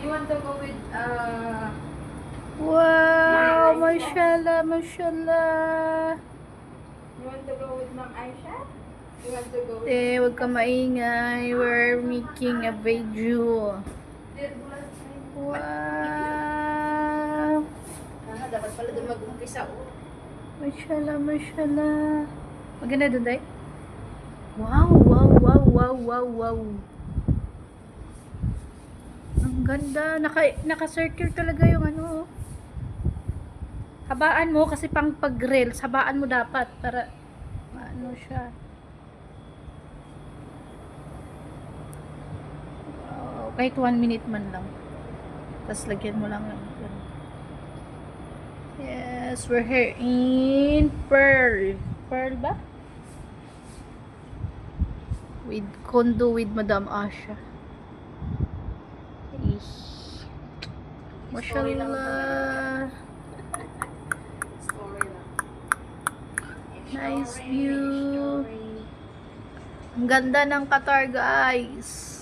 You want to go with Wow, Ma'am Aisha? mashallah, mashallah. You want to go with Ma'am Aisha? You want to go with Huwag ka maingay. We're making a video. Wow. Dapat pala doon mag-umpisa. Mashallah, mashallah. Maganda doon, Day? Wow, wow, wow, wow, wow, wow. Ang ganda. Naka-circle talaga yung ano. Habaan mo kasi pang pag-rails. Habaan mo dapat para ano siya. Wow, kahit 1 minute man lang. Tapos lagyan mo lang ng yes, we're here in Pearl. Pearl ba? With condo with Madam Asha. Mashallah. Story lang. Nice view. Ang ganda ng Qatar, guys.